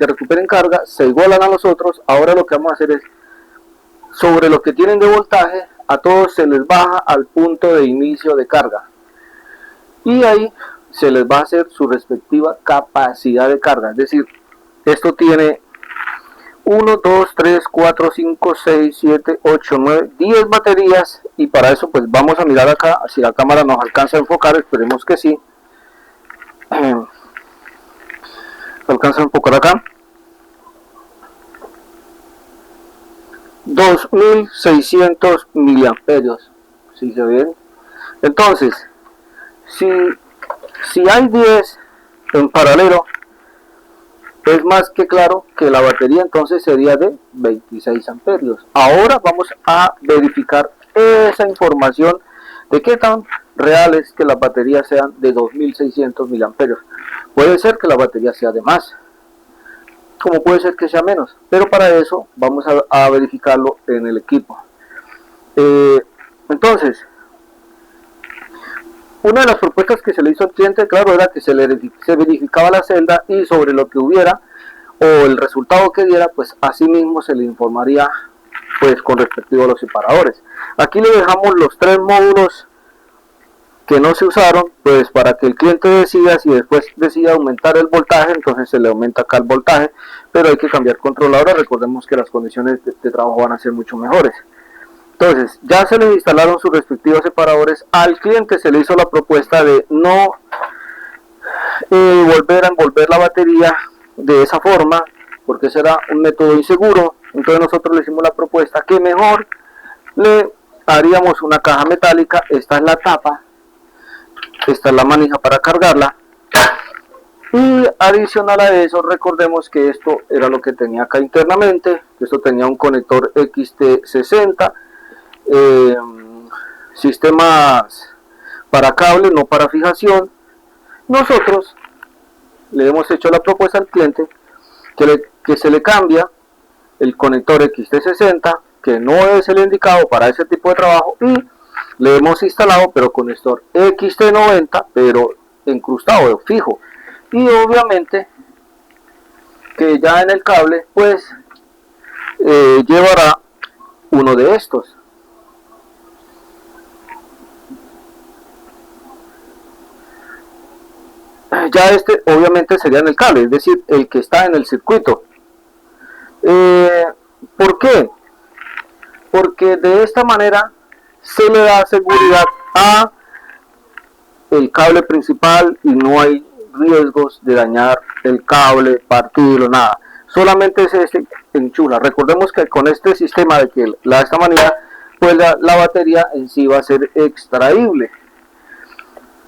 recuperen carga, se igualan a los otros. Ahora lo que vamos a hacer es, sobre lo que tienen de voltaje, a todos se les baja al punto de inicio de carga. Y ahí se les va a hacer su respectiva capacidad de carga. Es decir, esto tiene 1, 2, 3, 4, 5, 6, 7, 8, 9, 10 baterías. Y para eso pues vamos a mirar acá, si la cámara nos alcanza a enfocar, esperemos que sí. Alcanza a enfocar acá. 2600 miliamperios, si se ven. Entonces, si hay 10 en paralelo, es más que claro que la batería entonces sería de 26 amperios. Ahora vamos a verificar esa información de qué tan real es que las baterías sean de 2600 miliamperios. Puede ser que la batería sea de más, como puede ser que sea menos, pero para eso vamos a verificarlo en el equipo. Entonces, una de las propuestas que se le hizo al cliente, claro, era que se verificaba la celda y sobre lo que hubiera o el resultado que diera, pues así mismo se le informaría pues con respectivo a los separadores. Aquí le dejamos los 3 módulos que no se usaron, pues para que el cliente decida, si después decide aumentar el voltaje, entonces se le aumenta acá el voltaje, pero hay que cambiar controladores. Recordemos que las condiciones de trabajo van a ser mucho mejores. Entonces ya se le instalaron sus respectivos separadores. Al cliente se le hizo la propuesta de no volver a envolver la batería de esa forma, porque será un método inseguro. Entonces nosotros le hicimos la propuesta que mejor le haríamos una caja metálica. Esta es la tapa, esta es la manija para cargarla, y adicional a eso recordemos que esto era lo que tenía acá internamente. Esto tenía un conector XT60, sistemas para cable, no para fijación. Nosotros le hemos hecho la propuesta al cliente que se le cambia el conector XT60, que no es el indicado para ese tipo de trabajo, y le hemos instalado pero conector XT90, pero incrustado, fijo, y obviamente que ya en el cable pues llevará uno de estos. Ya este obviamente sería en el cable, es decir, el que está en el circuito. ¿Por qué? Porque de esta manera se le da seguridad a el cable principal y no hay riesgos de dañar el cable, partirlo, nada. Solamente se enchula. Recordemos que con este sistema de que de esta manera, pues la batería en sí va a ser extraíble.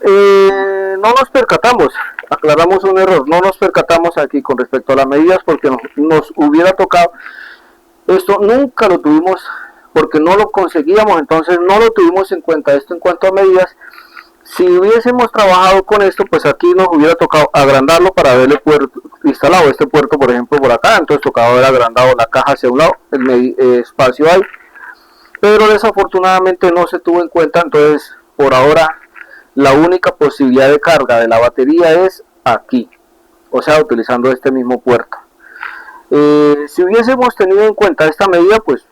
No nos percatamos, aclaramos un error, no nos percatamos aquí con respecto a las medidas, porque nos hubiera tocado, esto nunca lo tuvimos, porque no lo conseguíamos, entonces no lo tuvimos en cuenta esto en cuanto a medidas. Si hubiésemos trabajado con esto, pues aquí nos hubiera tocado agrandarlo para haberle instalado este puerto, por ejemplo, por acá. Entonces tocaba haber agrandado la caja hacia un lado, el espacio ahí, pero desafortunadamente no se tuvo en cuenta. Entonces por ahora la única posibilidad de carga de la batería es aquí, o sea, utilizando este mismo puerto. Si hubiésemos tenido en cuenta esta medida, pues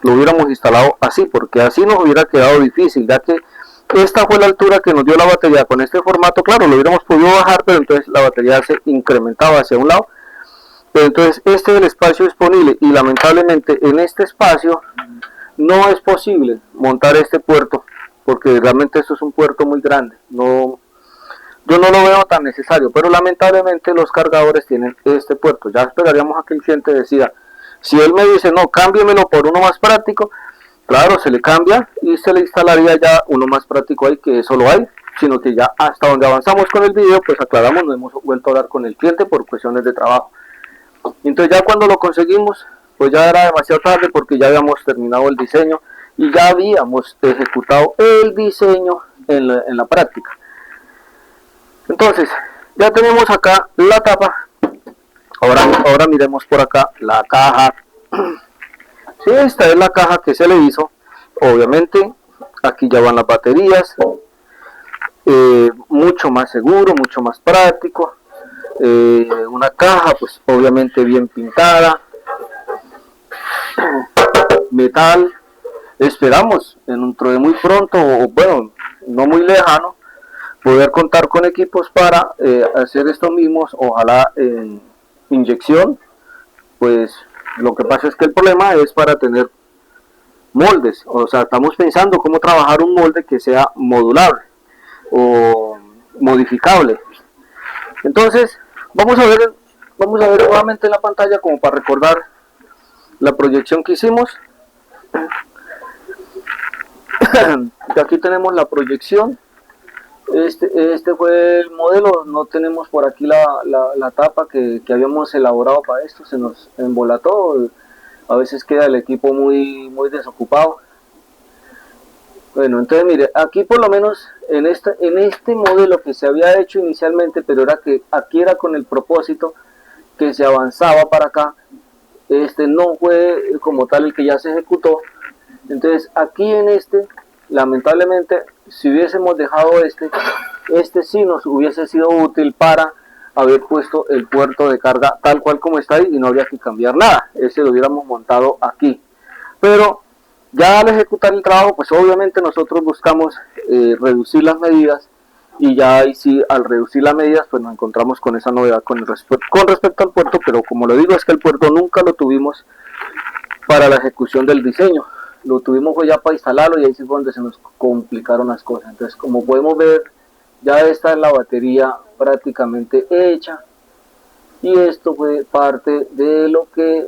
lo hubiéramos instalado así, porque así nos hubiera quedado difícil, ya que esta fue la altura que nos dio la batería. Con este formato, claro, lo hubiéramos podido bajar, pero entonces la batería se incrementaba hacia un lado. Pero entonces este es el espacio disponible, y lamentablemente en este espacio no es posible montar este puerto, porque realmente esto es un puerto muy grande. Yo no lo veo tan necesario, pero lamentablemente los cargadores tienen este puerto. Ya esperaríamos a que el cliente decida. Si él me dice, no, cámbiamelo por uno más práctico, claro, se le cambia y se le instalaría ya uno más práctico ahí, que eso lo hay, sino que ya hasta donde avanzamos con el video, pues aclaramos, no hemos vuelto a hablar con el cliente por cuestiones de trabajo. Entonces ya cuando lo conseguimos, pues ya era demasiado tarde, porque ya habíamos terminado el diseño y ya habíamos ejecutado el diseño en la práctica. Entonces ya tenemos acá la tapa. Ahora miremos por acá la caja. Sí, esta es la caja que se le hizo. Obviamente aquí ya van las baterías, mucho más seguro, mucho más práctico. Una caja pues obviamente bien pintada, metal. Esperamos dentro de muy pronto, o bueno, no muy lejano, poder contar con equipos para hacer estos mismos, ojalá en inyección. Pues lo que pasa es que el problema es para tener moldes, o sea, estamos pensando cómo trabajar un molde que sea modulable o modificable. Entonces vamos a ver nuevamente en la pantalla, como para recordar la proyección que hicimos. Aquí tenemos la proyección. Este fue el modelo. No tenemos por aquí la tapa que habíamos elaborado para esto. Se nos embolató. A veces queda el equipo muy desocupado. Bueno, entonces mire, aquí por lo menos en este modelo que se había hecho inicialmente, pero era que aquí era con el propósito que se avanzaba para acá. Este no fue como tal el que ya se ejecutó. Entonces aquí en lamentablemente, si hubiésemos dejado este sí nos hubiese sido útil para haber puesto el puerto de carga tal cual como está ahí y no habría que cambiar nada, ese lo hubiéramos montado aquí. Pero ya al ejecutar el trabajo, pues obviamente nosotros buscamos reducir las medidas, y ya ahí sí, al reducir las medidas, pues nos encontramos con esa novedad con respecto al puerto. Pero como lo digo, es que el puerto nunca lo tuvimos para la ejecución del diseño, lo tuvimos ya para instalarlo, y ahí sí fue donde se nos complicaron las cosas. Entonces, como podemos ver, ya esta es la batería prácticamente hecha, y esto fue parte de lo que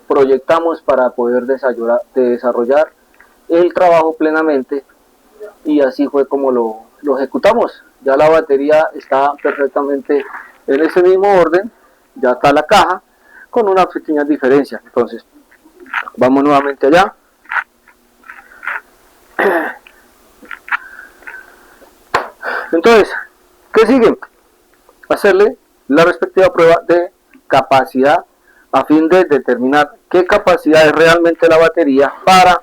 proyectamos para poder desarrollar el trabajo plenamente, y así fue como lo ejecutamos. Ya la batería está perfectamente en ese mismo orden, ya está la caja con unas pequeñas diferencias. Entonces vamos nuevamente allá. Entonces, ¿qué sigue? Hacerle la respectiva prueba de capacidad a fin de determinar qué capacidad es realmente la batería, para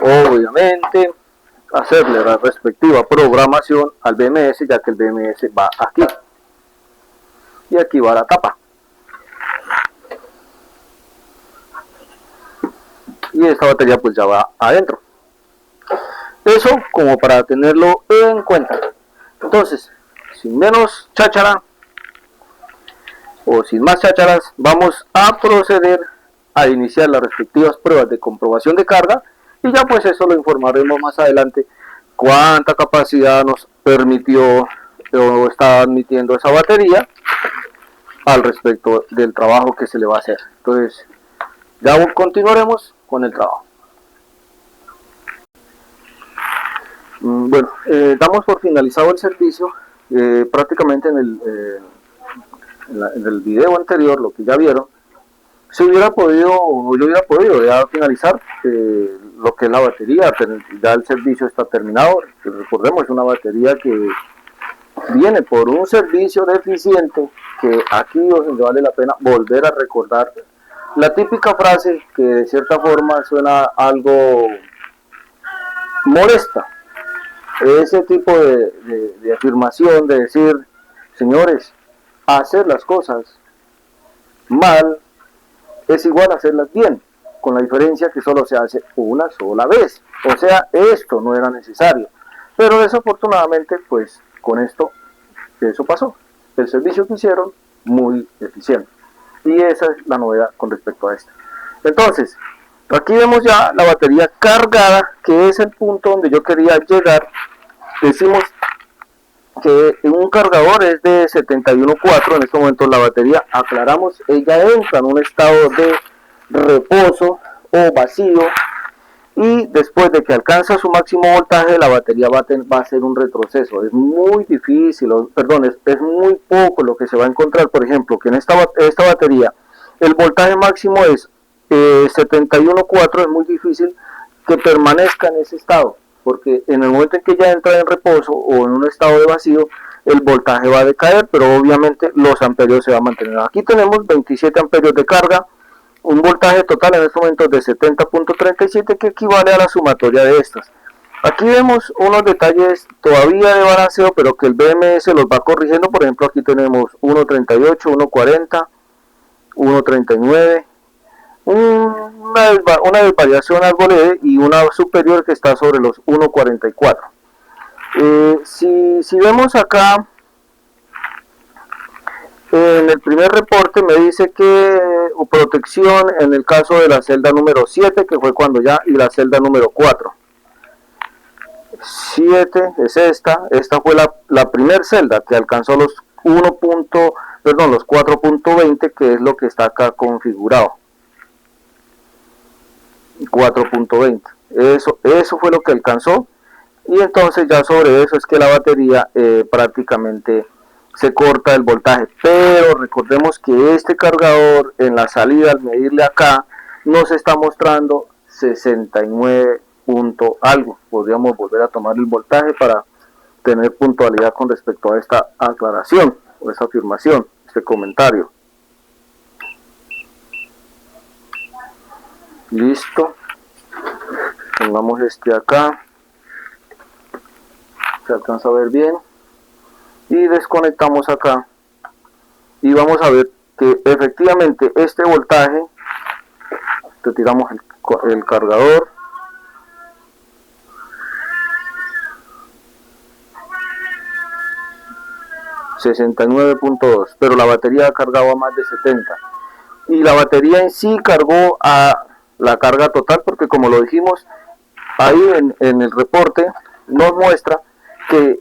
obviamente hacerle la respectiva programación al BMS, ya que el BMS va aquí y aquí va la tapa, y esta batería pues ya va adentro. Eso como para tenerlo en cuenta. Entonces, sin menos cháchara o sin más chácharas, vamos a proceder a iniciar las respectivas pruebas de comprobación de carga, y ya pues eso lo informaremos más adelante, cuánta capacidad nos permitió o está admitiendo esa batería al respecto del trabajo que se le va a hacer. Entonces ya continuaremos con el trabajo. Bueno, damos por finalizado el servicio. Prácticamente en el video anterior, lo que ya vieron, se hubiera podido, o yo hubiera podido ya finalizar lo que es la batería. Ya el servicio está terminado. Recordemos, es una batería que viene por un servicio deficiente, que aquí vale la pena volver a recordar la típica frase que de cierta forma suena algo molesta. Ese tipo de afirmación de decir, señores, hacer las cosas mal es igual a hacerlas bien, con la diferencia que solo se hace una sola vez. O sea, esto no era necesario, pero desafortunadamente pues con esto eso pasó. El servicio que hicieron muy eficiente, y esa es la novedad con respecto a esto. Entonces aquí vemos ya la batería cargada, que es el punto donde yo quería llegar. Decimos que un cargador es de 71.4, en este momento la batería, aclaramos, ella entra en un estado de reposo o vacío, y después de que alcanza su máximo voltaje, la batería va a hacer un retroceso. Es muy difícil, es muy poco lo que se va a encontrar, por ejemplo, que en esta batería el voltaje máximo es 71.4, es muy difícil que permanezca en ese estado, porque en el momento en que ya entra en reposo o en un estado de vacío, el voltaje va a decaer, pero obviamente los amperios se van a mantener. Aquí tenemos 27 amperios de carga, un voltaje total en este momento de 70.37, que equivale a la sumatoria de estas. Aquí vemos unos detalles todavía de balanceo, pero que el BMS los va corrigiendo. Por ejemplo, aquí tenemos 1.38, 1.40, 1.39, una desvariación algo leve, y una superior que está sobre los 1.44. Si vemos acá en el primer reporte, me dice que protección en el caso de la celda número 7, que fue cuando ya, y la celda número 4. 7 es esta fue la primer celda que alcanzó los 4.20, que es lo que está acá configurado. 4.20, eso fue lo que alcanzó, y entonces ya sobre eso es que la batería prácticamente se corta el voltaje. Pero recordemos que este cargador en la salida, al medirle acá, nos está mostrando 69 punto algo. Podríamos volver a tomar el voltaje para tener puntualidad con respecto a esta aclaración o esta afirmación, este comentario. Listo, pongamos este acá, se alcanza a ver bien, y desconectamos acá y vamos a ver que efectivamente este voltaje, retiramos el cargador, $69.2, pero la batería cargaba más de 70, y la batería en sí cargó a la carga total, porque como lo dijimos ahí en el reporte nos muestra que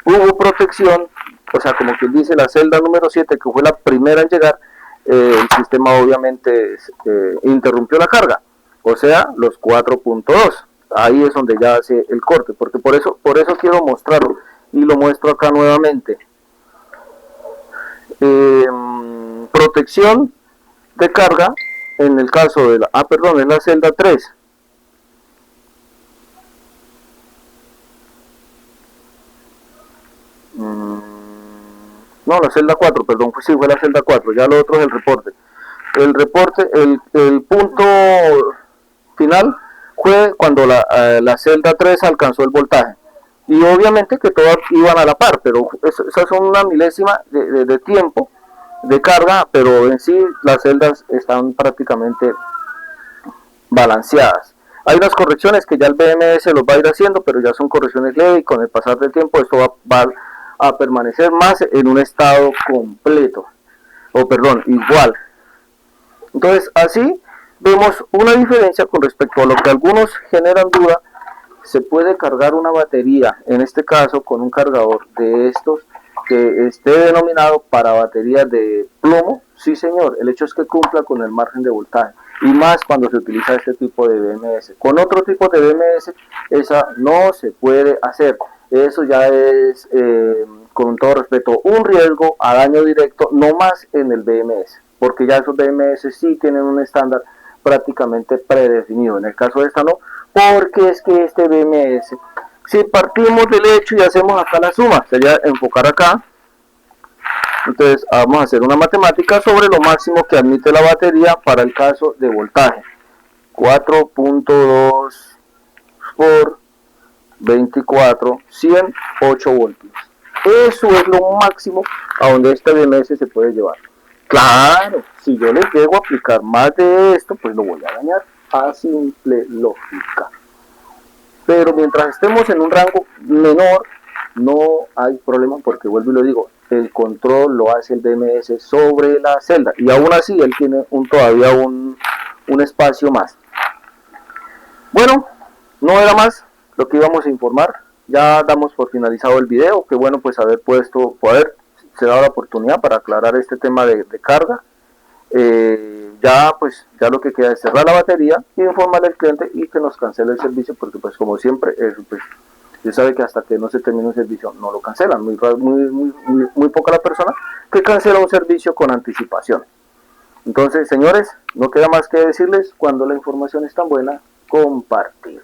hubo protección, o sea, como quien dice, la celda número 7, que fue la primera en llegar, el sistema obviamente interrumpió la carga, o sea, los 4.2, ahí es donde ya hace el corte, porque por eso quiero mostrarlo, y lo muestro acá nuevamente. Protección de carga en el caso de la, es la celda 3. No, la celda 4, perdón, sí, fue la celda 4, ya lo otro es el reporte. El punto final fue cuando la celda 3 alcanzó el voltaje. Y obviamente que todas iban a la par, pero esas son una milésima de tiempo de carga, pero en sí las celdas están prácticamente balanceadas. Hay unas correcciones que ya el BMS los va a ir haciendo, pero ya son correcciones leves, y con el pasar del tiempo esto va a permanecer más en un estado completo, igual. Entonces así vemos una diferencia con respecto a lo que algunos generan duda. Se puede cargar una batería, en este caso con un cargador de estos que esté denominado para baterías de plomo. Sí señor, el hecho es que cumpla con el margen de voltaje, y más cuando se utiliza este tipo de BMS. Con otro tipo de BMS esa no se puede hacer. Eso ya es, con todo respeto, un riesgo a daño directo, no más en el BMS, porque ya esos BMS sí tienen un estándar prácticamente predefinido. En el caso de esta no, porque es que este BMS, si partimos del hecho y hacemos acá la suma, sería enfocar acá. Entonces vamos a hacer una matemática sobre lo máximo que admite la batería para el caso de voltaje. 4.2 por 24, 108 voltios. Eso es lo máximo a donde este BMS se puede llevar. Claro, si yo les llego a aplicar más de esto, pues lo voy a dañar, a simple lógica. Pero mientras estemos en un rango menor, no hay problema, porque vuelvo y lo digo, el control lo hace el BMS sobre la celda, y aún así él tiene todavía un espacio más. Bueno, no era más lo que íbamos a informar. Ya damos por finalizado el video. Qué bueno pues haber se dado la oportunidad para aclarar este tema de carga. Ya lo que queda es cerrar la batería y informarle al cliente y que nos cancele el servicio, porque pues como siempre ya sabe que hasta que no se termine un servicio no lo cancelan. Muy poca la persona que cancela un servicio con anticipación. Entonces, señores, no queda más que decirles: cuando la información es tan buena, compartir.